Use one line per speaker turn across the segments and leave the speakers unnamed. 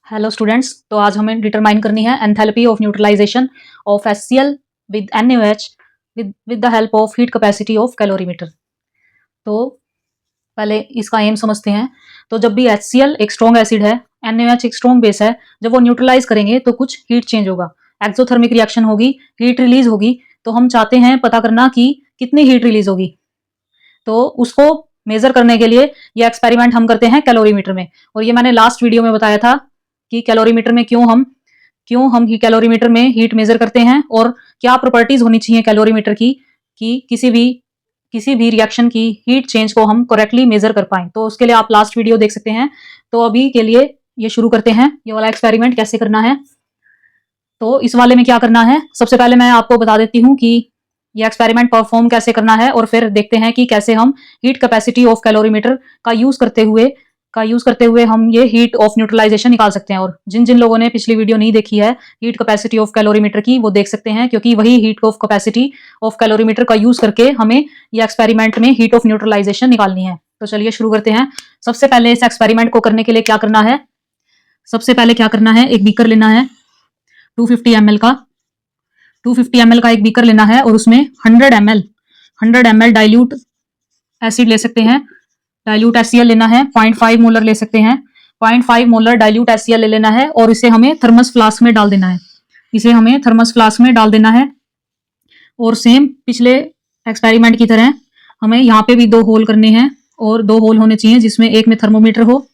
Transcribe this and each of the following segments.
Hello students, तो आज हमें डिटरमाइन करनी है enthalpy of neutralisation of HCl with NaOH with the help of heat capacity of calorimeter. तो पहले इसका एम समझते हैं। तो जब भी HCl एक स्ट्रॉन्ग एसिड है, NaOH एक स्ट्रॉन्ग बेस है, जब वो न्यूट्रलाइज करेंगे तो कुछ हीट चेंज होगा, एक्सोथर्मिक रिएक्शन होगी, हीट रिलीज होगी। तो हम चाहते हैं पता करना कि कितनी हीट रिलीज होगी। तो उसको मेजर करने के लिए ये एक्सपेरिमेंट हम करते हैं कैलोरीमीटर में। और ये मैंने लास्ट वीडियो में बताया था कि कैलोरीमीटर में क्यों हम कैलोरीमीटर में हीट मेजर करते हैं और क्या प्रॉपर्टीज होनी चाहिए कैलोरीमीटर की कि किसी भी रिएक्शन की हीट चेंज को हम करेक्टली मेजर कर पाए। तो उसके लिए आप लास्ट वीडियो देख सकते हैं। तो अभी के लिए ये शुरू करते हैं, ये वाला एक्सपेरिमेंट कैसे करना है। तो इस वाले में क्या करना है, सबसे पहले मैं आपको बता देती हूँ कि ये एक्सपेरिमेंट परफॉर्म कैसे करना है और फिर देखते हैं कि कैसे हम हीट कैपेसिटी ऑफ कैलोरीमीटर का यूज करते हुए हम ये हीट ऑफ न्यूट्रलाइजेशन निकाल सकते हैं। और जिन जिन लोगों ने पिछली वीडियो नहीं देखी है हीट कैपेसिटी ऑफ कैलोरीमीटर की, वो देख सकते हैं, क्योंकि वही heat of capacity of calorimeter का यूज करके हमें ये एक्सपेरिमेंट में हीट ऑफ न्यूट्रलाइजेशन निकालनी है। तो चलिए शुरू करते हैं। सबसे पहले इस एक्सपेरिमेंट को करने के लिए क्या करना है, एक बीकर लेना है 250 ml का। 250 ml का एक बीकर लेना है और उसमें 100 ml डाइल्यूट एसिड ले सकते हैं, डाइल्यूट HCl लेना है। 0.5 मोलर ले सकते हैं, 0.5 मोलर डाइल्यूट HCl ले लेना है और इसे हमें थर्मस फ्लास्क में डाल देना है। और सेम पिछले एक्सपेरिमेंट की तरह हमें यहाँ पे भी 2 होल करने हैं और 2 होल होने चाहिए जिसमें एक में थर्मोमीटर हो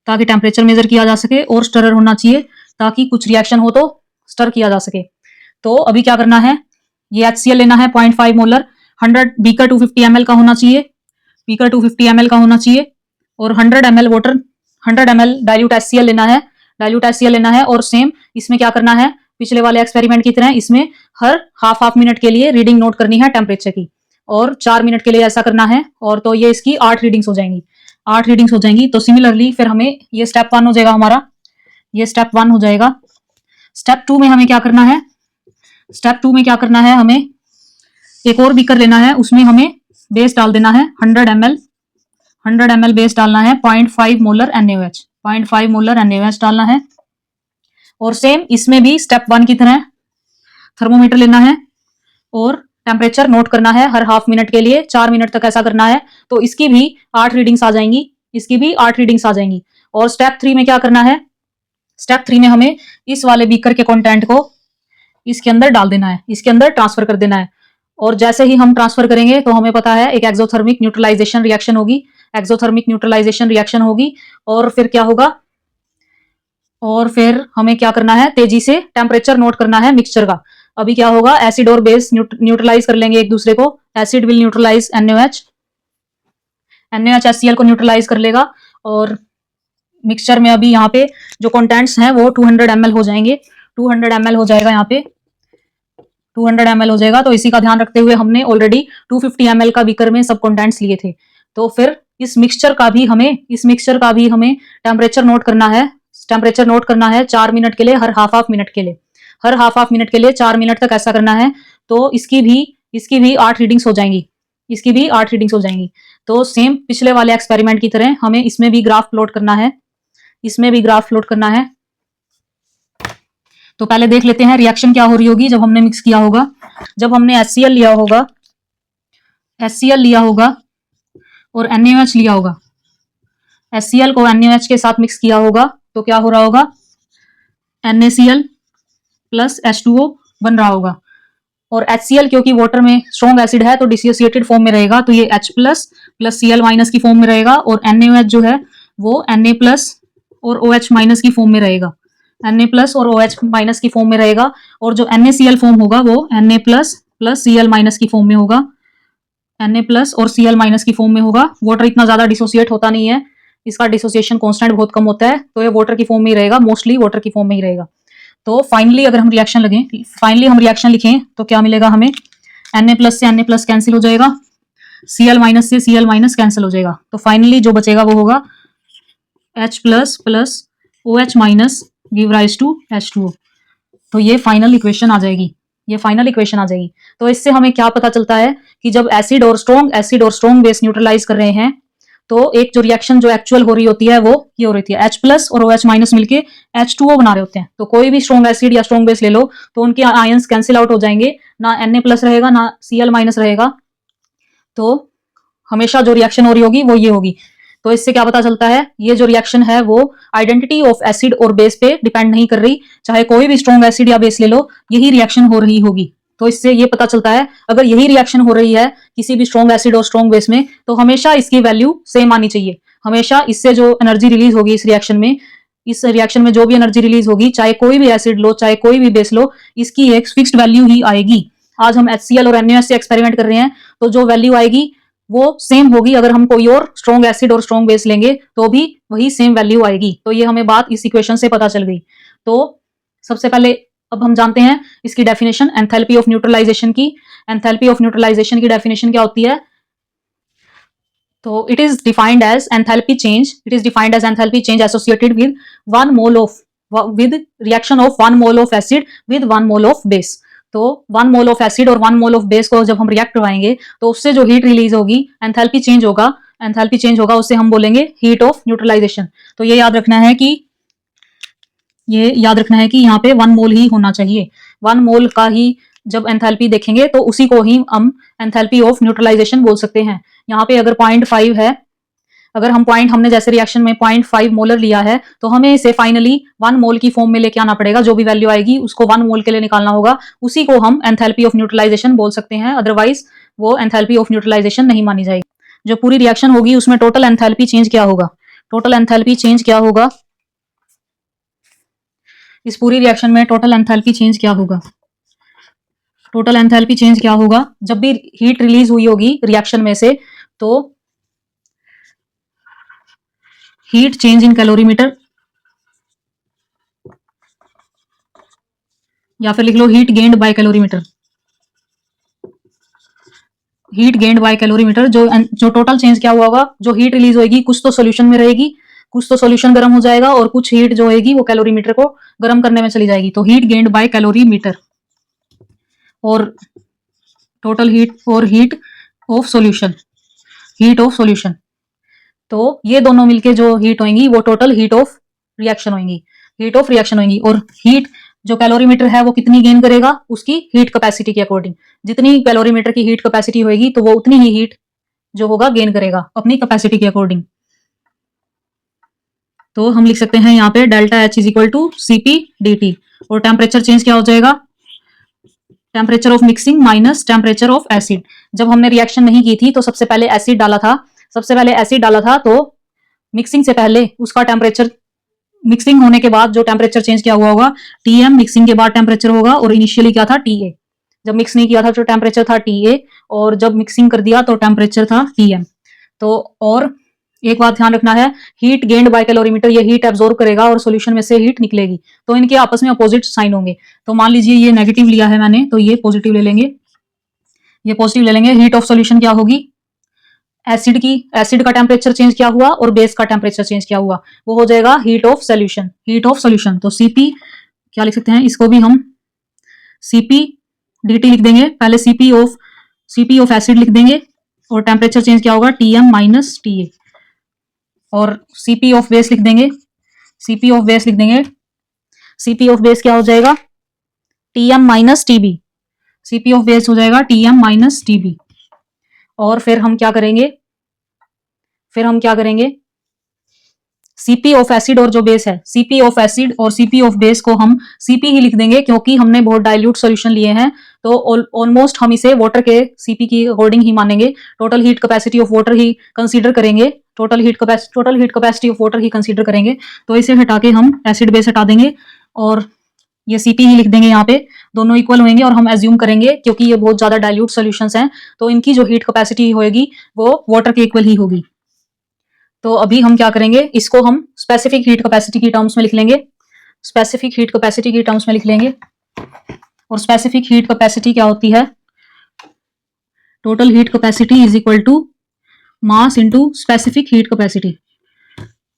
ताकि टेम्परेचर मेजर किया जा सके, और स्टरर होना चाहिए ताकि कुछ रिएक्शन हो तो स्टर किया जा सके। तो अभी क्या करना है, ये HCl लेना है 0.5 मोलर, 100 250 ml का होना चाहिए, बीकर 250 ml का होना चाहिए, और 100 ml water, 100 ml dilute HCl लेना है। और सेम इसमें क्या करना है, पिछले वाले एक्सपेरिमेंट की तरह इसमें हर हाफ मिनट के लिए रीडिंग नोट करनी है टेम्परेचर की, और 4 मिनट के लिए ऐसा करना है। और तो ये इसकी 8 रीडिंग्स हो जाएंगी। तो सिमिलरली फिर हमें ये स्टेप 1 हो जाएगा हमारा, ये स्टेप 1 हो जाएगा। स्टेप 2 में हमें क्या करना है, हमें एक और बीकर लेना है, उसमें हमें बेस डाल देना है 100 ml बेस डालना है, 0.5 मोलर NaOH डालना है। और सेम इसमें भी स्टेप 1 की तरह थर्मोमीटर लेना है और टेम्परेचर नोट करना है हर हाफ मिनट के लिए, 4 मिनट तक ऐसा करना है। तो इसकी भी 8 रीडिंग्स आ जाएंगी। और स्टेप 3 में क्या करना है, स्टेप 3 में हमें इस वाले बीकर के कंटेंट को इसके अंदर डाल देना है, इसके अंदर ट्रांसफर कर देना है। और जैसे ही हम ट्रांसफर करेंगे तो हमें पता है एक एक्सोथर्मिक न्यूट्रलाइजेशन रिएक्शन होगी। और फिर क्या होगा, और फिर हमें क्या करना है, तेजी से टेम्परेचर नोट करना है मिक्सचर का। अभी क्या होगा, एसिड और बेस न्यूट्रलाइज कर लेंगे एक दूसरे को। Acid will neutralise NaOH HCl को न्यूट्रलाइज कर लेगा। और मिक्सचर में अभी यहाँ पे जो कंटेंट्स हैं वो 200 ml हो जाएंगे, 200 ml हो जाएगा यहाँ पे, 200 ml हो जाएगा। तो इसी का ध्यान रखते हुए हमने ऑलरेडी 250 ml का बीकर में सब कंटेंट्स लिए थे। तो फिर इस मिक्सचर का भी हमें टेम्परेचर नोट करना है 4 मिनट के लिए, हर हाफ मिनट के लिए 4 मिनट तक ऐसा करना है। तो इसकी भी 8 रीडिंग्स हो जाएंगी। तो सेम पिछले वाले एक्सपेरिमेंट की तरह हमें इसमें भी ग्राफ प्लॉट करना है। तो पहले देख लेते हैं रिएक्शन क्या हो रही होगी जब हमने मिक्स किया होगा। जब हमने HCl लिया होगा और NaOH लिया होगा, HCl को NaOH के साथ मिक्स किया होगा तो क्या हो रहा होगा, NaCl प्लस H2O बन रहा होगा। और HCl क्योंकि वाटर में स्ट्रॉन्ग एसिड है तो डिसोसिएटेड फॉर्म में रहेगा, तो ये H प्लस Cl माइनस की फॉर्म में रहेगा। और NaOH जो है वो Na प्लस और OH माइनस की फॉर्म में रहेगा, और जो NaCl फॉर्म होगा वो Na प्लस Cl माइनस की फॉर्म में होगा। वाटर इतना ज्यादा डिसोसिएट होता नहीं है, इसका डिसोसिएशन कांस्टेंट बहुत कम होता है, तो ये वाटर की फॉर्म में ही रहेगा, मोस्टली वाटर की फॉर्म में ही रहेगा। तो फाइनली अगर हम रिएक्शन लिखें तो क्या मिलेगा हमें, Na प्लस से Na प्लस कैंसिल हो जाएगा, Cl माइनस से Cl माइनस कैंसिल हो जाएगा। तो फाइनली जो बचेगा वो होगा H plus OH minus give rise to H2O। तो ये फाइनल इक्वेशन आ जाएगी। तो इससे हमें क्या पता चलता है कि जब एसिड और स्ट्रॉन्ग बेस न्यूट्रलाइज कर रहे हैं तो एक जो रिएक्शन जो एक्चुअल हो रही होती है वो ये हो रही है, H+ और OH- मिलके H2O बना रहे होते हैं। तो कोई भी स्ट्रॉन्ग एसिड या स्ट्रॉन्ग बेस ले लो तो उनके आयंस कैंसिल आउट हो जाएंगे, ना Na+ रहेगा ना Cl- रहेगा, तो हमेशा जो रिएक्शन हो रही होगी वो ये होगी। तो इससे क्या पता चलता है, ये जो रिएक्शन है वो आइडेंटिटी ऑफ एसिड और बेस पे डिपेंड नहीं कर रही, चाहे कोई भी स्ट्रॉन्ग एसिड या बेस ले लो, यही रिएक्शन हो रही होगी। तो इससे ये पता चलता है अगर यही रिएक्शन हो रही है किसी भी स्ट्रॉन्ग एसिड और स्ट्रॉन्ग बेस में, तो हमेशा इसकी वैल्यू सेम आनी चाहिए। हमेशा इससे जो एनर्जी रिलीज होगी इस रिएक्शन में जो भी एनर्जी रिलीज होगी, चाहे कोई भी एसिड लो चाहे कोई भी बेस लो, इसकी एक फिक्स्ड वैल्यू ही आएगी। आज हम HCl और NaOH से एक्सपेरिमेंट कर रहे हैं, तो जो वैल्यू आएगी वो सेम होगी। अगर हम कोई और स्ट्रॉन्ग एसिड और स्ट्रॉन्ग बेस लेंगे तो भी वही सेम वैल्यू आएगी। तो ये हमें बात इस इक्वेशन से पता चल गई। तो सबसे पहले अब हम जानते हैं इसकी डेफिनेशन एंथैल्पी ऑफ न्यूट्रलाइजेशन की। एंथैल्पी ऑफ न्यूट्रलाइजेशन की डेफिनेशन क्या होती है? तो it is defined as enthalpy change associated with 1 mole of with reaction of 1 mole of acid with 1 mole of base. तो 1 मोल ऑफ एसिड और 1 mole of base को जब हम रिएक्ट करवाएंगे तो उससे जो हीट रिलीज होगी, एंथैल्पी चेंज होगा, उससे हम बोलेंगे हीट ऑफ न्यूट्रलाइजेशन। तो ये याद रखना है कि यहाँ पे 1 मोल ही होना चाहिए। 1 मोल का ही जब एंथैल्पी देखेंगे तो उसी को ही हम एंथैल्पी ऑफ न्यूट्रलाइजेशन बोल सकते हैं। यहाँ पे अगर 0.5 है, अगर हमने जैसे रिएक्शन में 0.5 मोलर लिया है, तो हमें इसे फाइनली 1 मोल की फॉर्म में लेके आना पड़ेगा। जो भी वैल्यू आएगी उसको 1 मोल के लिए निकालना होगा, उसी को हम एंथैल्पी ऑफ न्यूट्रलाइजेशन बोल सकते हैं। अदरवाइज वो एंथैल्पी ऑफ न्यूट्रलाइजेशन नहीं मानी जाएगी। जो पूरी रिएक्शन होगी उसमें टोटल एंथैल्पी चेंज क्या होगा? इस पूरी रिएक्शन में टोटल एंथैल्पी चेंज क्या होगा? जब भी हीट रिलीज हुई होगी रिएक्शन में से, तो हीट चेंज इन कैलोरीमीटर, या फिर लिख low heat gained by calorimeter. जो टोटल चेंज क्या हुआ होगा, जो हीट रिलीज होगी कुछ तो सोल्यूशन में रहेगी, कुछ तो सोल्यूशन गर्म हो जाएगा, और कुछ हीट जो होगी वो कैलोरीमीटर को गर्म करने में चली जाएगी। तो हीट गेन्ड बाय कैलोरीमीटर और टोटल हीट ऑफ सॉल्यूशन। तो ये दोनों मिलके जो हीट होंगी वो टोटल हीट ऑफ रिएक्शन होंगी। और हीट जो कैलोरीमीटर है वो कितनी गेन करेगा? उसकी हीट कैपेसिटी के अकॉर्डिंग। जितनी कैलोरीमीटर की हीट कैपेसिटी होगी तो वो उतनी ही हीट जो होगा गेन करेगा अपनी कैपेसिटी के अकॉर्डिंग। तो हम लिख सकते हैं यहाँ पे delta H is equal to Cp dt। और टेम्परेचर चेंज क्या हो जाएगा? Temperature of mixing minus temperature of acid. जब हमने रिएक्शन नहीं की थी तो सबसे पहले एसिड डाला था, तो मिक्सिंग से पहले उसका टेम्परेचर, मिक्सिंग होने के बाद जो टेम्परेचर चेंज किया हुआ होगा Tm, मिक्सिंग के बाद टेम्परेचर होगा, और इनिशियली क्या था Ta। जब मिक्स नहीं किया था तो टेम्परेचर था Ta, और जब मिक्सिंग कर दिया तो टेम्परेचर था Tm। तो और एक बात ध्यान रखना है, हीट गेन्ड बाय कैलोरीमीटर, ये हीट एब्जॉर्ब करेगा और सॉल्यूशन में से हीट निकलेगी, तो इनके आपस में अपोजिट साइन होंगे। तो मान लीजिए ये नेगेटिव लिया है मैंने, तो ये पॉजिटिव ले लेंगे, हीट ऑफ सॉल्यूशन क्या होगी? एसिड का टेम्परेचर चेंज क्या हुआ और बेस का टेम्परेचर चेंज क्या हुआ, वो हो जाएगा हीट ऑफ सॉल्यूशन। तो Cp क्या लिख सकते हैं, इसको भी हम Cp dt लिख देंगे। पहले Cp ऑफ एसिड लिख देंगे, और टेम्परेचर चेंज क्या होगा? Tm minus Ta। और Cp ऑफ बेस लिख देंगे, Cp ऑफ बेस क्या हो जाएगा? Tm minus Tb। Cp of base हो जाएगा Tm माइनस Tb। और फिर हम क्या करेंगे? Cp ऑफ एसिड और जो बेस है, Cp ऑफ एसिड और Cp ऑफ बेस को हम Cp ही लिख देंगे, क्योंकि हमने बहुत डाइल्यूट सॉल्यूशन लिए हैं, तो ऑलमोस्ट हम इसे वाटर के Cp की अकॉर्डिंग ही मानेंगे। Total heat capacity of water he consider करेंगे, तो इसे हटा के हम एसिड बेस हटा देंगे, और ये Cp ही लिख देंगे। यहाँ पे दोनों इक्वल होंगे, और हम एज्यूम करेंगे क्योंकि ये बहुत ज्यादा डाइल्यूट सॉल्यूशंस हैं, तो इनकी जो हीट कैपेसिटी होगी वो वाटर के इक्वल ही होगी। तो अभी हम क्या करेंगे, इसको हम स्पेसिफिक हीट कैपेसिटी की टर्म्स में लिख लेंगे। और स्पेसिफिक हीट कैपेसिटी क्या होती है? Total heat capacity is equal to mass into specific heat capacity.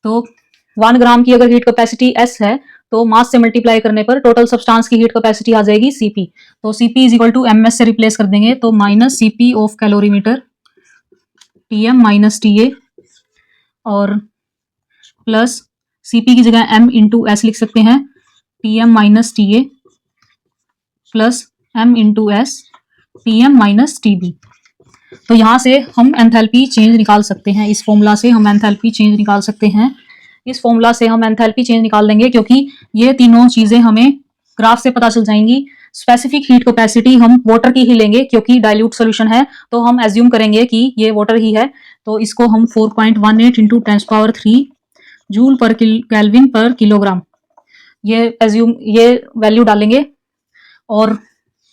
तो 1 ग्राम की अगर हीट कैपेसिटी S है, तो मास से मल्टीप्लाई करने पर टोटल सब्सटेंस की हीट कैपेसिटी आ जाएगी Cp। तो Cp is equal to ms से रिप्लेस कर देंगे, तो minus Cp of calorimeter Tm minus Ta और प्लस Cp की जगह m इंटू एस लिख सकते हैं, Pm minus TA plus m into S Pm minus Tb। तो यहाँ से हम एंथैल्पी चेंज निकाल सकते हैं, इस फॉर्मूला से हम एंथैल्पी चेंज निकाल सकते हैं, इस फॉर्मूला से हम एंथैल्पी चेंज निकाल लेंगे, क्योंकि ये तीनों चीजें हमें ग्राफ से पता चल जाएंगी। स्पेसिफिक हीट कैपेसिटी हम वाटर की ही लेंगे, क्योंकि डाइल्यूट सोल्यूशन है तो हम एज्यूम करेंगे कि ये वाटर ही है। तो इसको हम 4.18 इंटू 10⁻³ जूल पर केल्विन पर किलोग्राम ये वैल्यू डालेंगे। और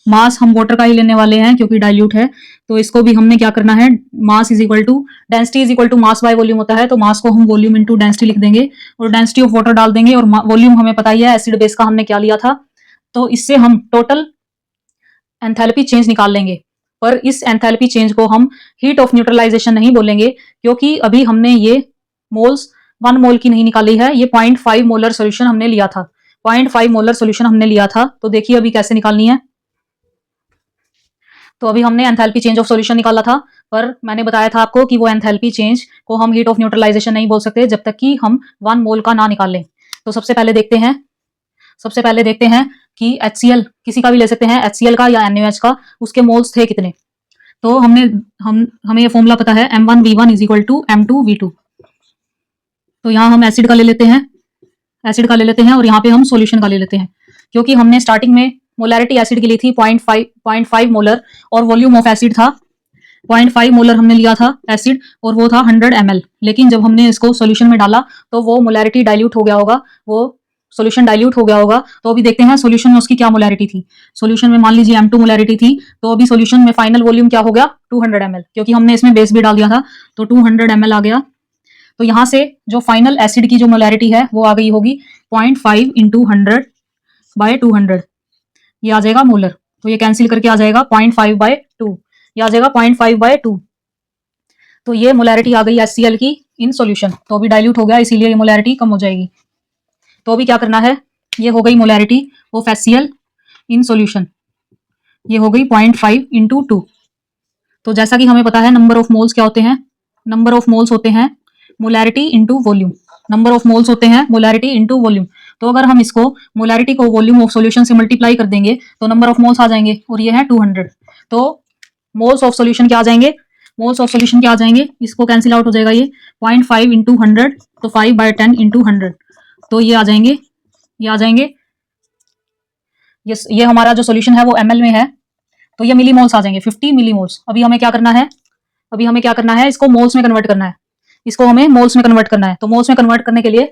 मास हम वाटर का ही लेने वाले हैं क्योंकि डाइल्यूट है, तो इसको भी हमने क्या करना है, mass is equal to density is equal to mass by volume होता है, तो मास को हम वॉल्यूम इनटू डेंसिटी लिख देंगे और डेंसिटी ऑफ वाटर डाल देंगे, और वॉल्यूम हमें पता ही है एसिड बेस का हमने क्या लिया था। तो इससे हम टोटल एंथैल्पी चेंज निकाल लेंगे। पर इस एंथैल्पी चेंज को हम हीट ऑफ न्यूट्रलाइजेशन नहीं बोलेंगे, क्योंकि अभी हमने ये मोल्स 1 मोल की नहीं निकाली है, ये 0.5 मोलर सोल्यूशन हमने लिया था, 0.5 मोलर सोल्यूशन हमने लिया था। तो देखिए अभी कैसे निकालनी है। तो अभी हमने एंथैल्पी चेंज ऑफ सॉल्यूशन निकाला था, पर मैंने बताया था आपको कि वो एंथैल्पी चेंज को हम हीट ऑफ न्यूट्रलाइजेशन नहीं बोल सकते जब तक कि हम 1 मोल का ना निकाल लें। तो सबसे पहले देखते हैं कि HCl किसी का भी ले सकते हैं, HCl का या NaOH का, उसके मोल्स थे कितने। तो हमें ये फॉर्मूला पता है, M1V1 is equal to M2V2। तो यहाँ हम एसिड का ले लेते हैं और यहाँ पे हम सॉल्यूशन का ले लेते हैं, क्योंकि हमने स्टार्टिंग में मोलैरिटी एसिड की ली थी 0.5 मोलर और वॉल्यूम ऑफ एसिड था 0.5 मोलर हमने लिया था एसिड, और वो था 100 ml। लेकिन जब हमने इसको सॉल्यूशन में डाला तो वो मोलैरिटी डाइल्यूट हो गया होगा, वो सॉल्यूशन डाइल्यूट हो गया होगा। तो अभी देखते हैं सॉल्यूशन में उसकी क्या मोलैरिटी थी। सॉल्यूशन में मान लीजिए M2 मोलैरिटी थी, तो अभी सॉल्यूशन में फाइनल वॉल्यूम क्या हो गया, 200 ml, क्योंकि हमने इसमें बेस भी डाल दिया था, तो 200 ml आ गया। तो यहाँ से जो फाइनल एसिड की जो मोलैरिटी है वो आ गई होगी 0.5 इंटू 100/200, ये आ जाएगा मोलर। तो ये कैंसिल करके आ जाएगा 0.5/2, ये आ जाएगा 0.5/2। तो ये मोलैरिटी आ गई HCl की इन सॉल्यूशन। तो अभी डाइल्यूट हो गया, इसीलिए ये मोलैरिटी कम हो जाएगी। तो अभी क्या करना है, ये हो गई molarity of HCl in solution, ये हो गई 0.5 इंटू 2। तो जैसा कि हमें पता है नंबर ऑफ मोल्स क्या होते हैं, नंबर ऑफ मोल्स होते हैं molarity into volume, number of moles होते हैं मोलैरिटी इंटू वॉल्यूम। तो अगर हम इसको मोलैरिटी को वॉल्यूम ऑफ सॉल्यूशन से मल्टीप्लाई कर देंगे तो नंबर ऑफ मोल्स आ जाएंगे, और ये है 200। तो मोल्स ऑफ सॉल्यूशन क्या आ जाएंगे, मोल्स ऑफ सॉल्यूशन क्या आ जाएंगे, इसको कैंसिल आउट हो जाएगा, ये 0.5 इंटू 100, तो 5/10 इंटू 100, तो ये आ जाएंगे, ये हमारा जो सॉल्यूशन है वो ml में है, तो ये मिलीमोल्स आ जाएंगे, 50 मिलीमोल्स। अभी हमें क्या करना है, इसको मोल्स में कन्वर्ट करना है, इसको हमें मोल्स में कन्वर्ट करना है। तो मोल्स में कन्वर्ट करने के लिए,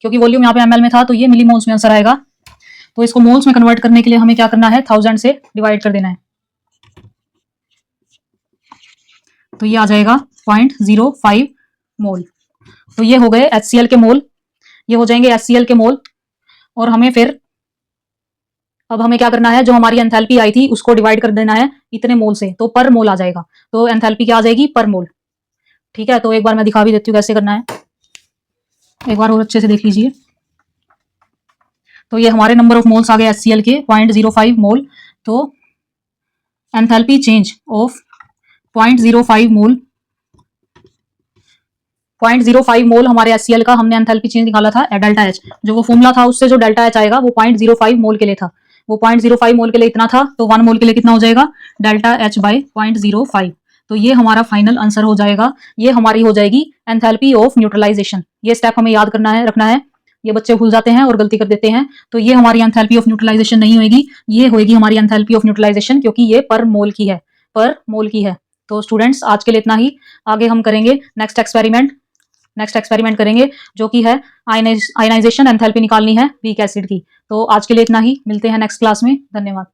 क्योंकि वॉल्यूम यहाँ पे ml में था, तो ये मिलीमोल्स में आंसर आएगा। तो इसको मोल्स में कन्वर्ट करने के लिए हमें क्या करना है, 1000 से डिवाइड कर देना है, तो ये आ जाएगा 0.05 मोल। तो ये हो गए HCl के मोल, ये हो जाएंगे HCl के मोल। और अब हमें क्या करना है, जो हमारी एंथैल्पी आई थी उसको डिवाइड कर देना है इतने मोल से, तो पर मोल आ जाएगा। तो एंथैल्पी क्या आ जाएगी, पर मोल। ठीक है, तो एक बार मैं दिखा भी देती हूँ कैसे करना है, एक बार और अच्छे से देख लीजिए। तो ये हमारे नंबर ऑफ मोल्स आ गए HCl के 0.05 मोल। तो एंथैल्पी चेंज ऑफ 0.05 मोल, 0.05 मोल हमारे HCl का हमने एंथैल्पी चेंज निकाला था डेल्टा H, जो वो फॉर्मूला था उससे जो डेल्टा H आएगा वो 0.05 मोल के लिए था, वो 0.05 मोल के लिए इतना था, तो 1 मोल के लिए कितना हो जाएगा, डेल्टा H/0.05। तो ये हमारा फाइनल आंसर हो जाएगा, ये हमारी हो जाएगी एंथैल्पी ऑफ न्यूट्रलाइजेशन। ये स्टेप हमें याद रखना है, ये बच्चे भूल जाते हैं और गलती कर देते हैं। तो ये हमारी एंथैल्पी ऑफ न्यूट्रलाइजेशन नहीं होगी, ये होगी हमारी एंथैल्पी ऑफ न्यूट्रलाइजेशन, क्योंकि ये पर मोल की है। तो स्टूडेंट्स आज के लिए इतना ही, आगे हम करेंगे नेक्स्ट एक्सपेरिमेंट करेंगे, जो कि है आयनाइजेशन एंथैल्पी निकालनी है वीक एसिड की। तो आज के लिए इतना ही, मिलते हैं नेक्स्ट क्लास में, धन्यवाद।